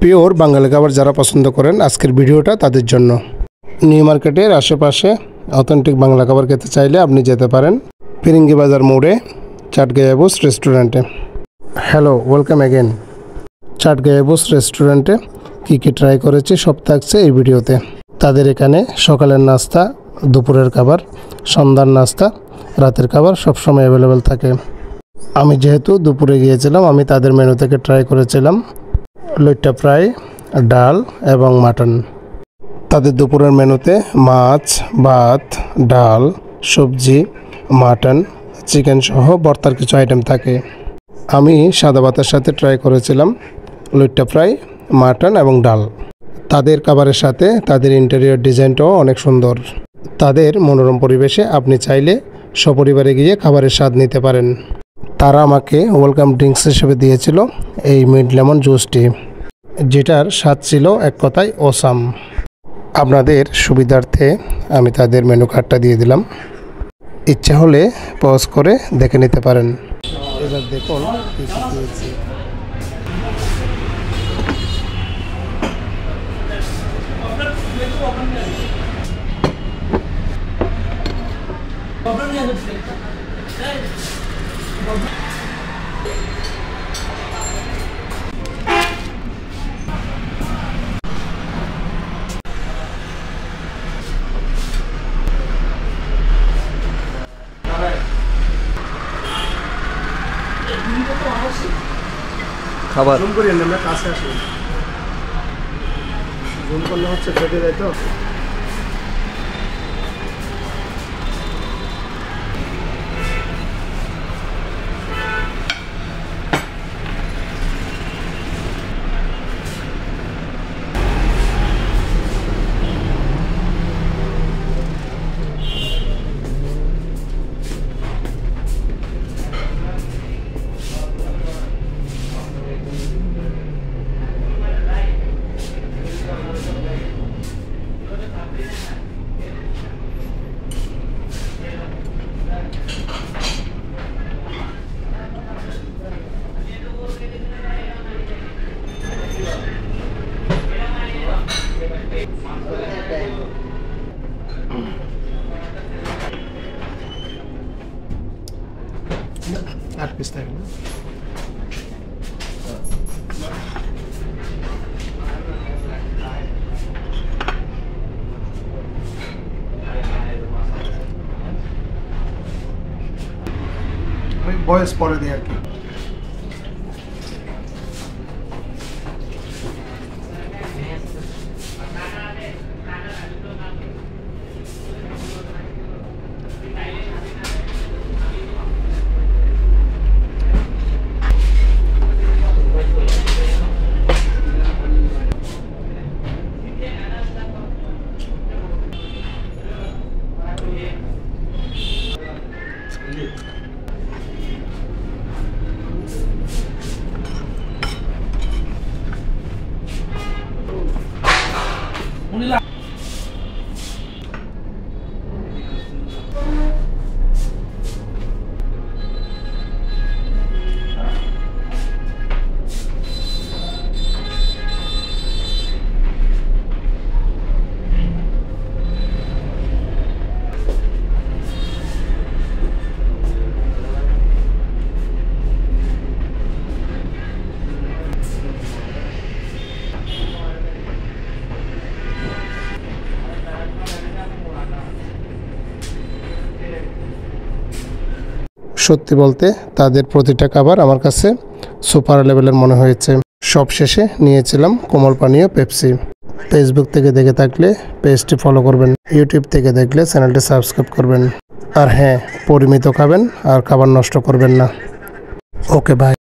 Pure বাঙালি খাবার যারা পছন্দ করেন আজকের ভিডিওটা তাদের জন্য। নিউ মার্কেটের আশেপাশে অথেন্টিক বাংলা খাবার খেতে চাইলে আপনি যেতে পারেন ফিরিঙ্গি বাজার মোড়ে চাটগাঁইয়াবুস রেস্টুরেন্টে। Hello, welcome again. চাটগাঁইয়াবুস রেস্টুরেন্টে কী কী ট্রাই করেছি সব থাকছে এই ভিডিওতে। তাদের এখানে সকালের নাস্তা, দুপুরের খাবার, সন্ধ্যার নাস্তা, রাতের খাবার সবসময় অ্যাভেলেবেল থাকে। আমি যেহেতু দুপুরে গিয়েছিলাম, আমি তাদের মেনু থেকে ট্রাই করেছিলাম লইট্টা ফ্রাই, ডাল এবং মাটন। তাদের দুপুরের মেনুতে মাছ, ভাত, ডাল, সবজি, মাটন, চিকেন সহ ভর্তার কিছু আইটেম থাকে। আমি সাদা ভাতের সাথে ট্রাই করেছিলাম লইট্টা ফ্রাই, মাটন এবং ডাল। তাদের খাবারের সাথে তাদের ইন্টেরিয়র ডিজাইনটাও অনেক সুন্দর। তাদের মনোরম পরিবেশে আপনি চাইলে সপরিবারে গিয়ে খাবারের স্বাদ নিতে পারেন। তারা আমাকে ওয়েলকাম ড্রিঙ্কস হিসেবে দিয়েছিল এই মিড লেমন জুসটি, যেটার স্বাদ ছিল এক কথায় অসাম। আপনাদের সুবিধার্থে আমি তাদের মেনু কার্ডটা দিয়ে দিলাম, ইচ্ছা হলে পজ করে দেখে নিতে পারেন। এবার দেখুন কী কী দিয়েছি। খাবার জুম করি আমরা কাছে আসি, জুম করলে হচ্ছে ফেটে যায় তো। আট পিস থাকে না? আমি বয়স পরে দিই আর কি। সত্যি বলতে তাদের প্রতিটা খাবার আমার কাছে সুপার লেভেলের মনে হয়েছে। সব শেষে নিয়েছিলাম কোমল পানীয় পেপসি। ফেসবুক থেকে দেখে থাকলে পেজটি ফলো করবেন, ইউটিউব থেকে দেখলে চ্যানেলটি সাবস্ক্রাইব করবেন। আর হ্যাঁ, পরিমিত খাবেন আর খাবার নষ্ট করবেন না। ওকে, বাই।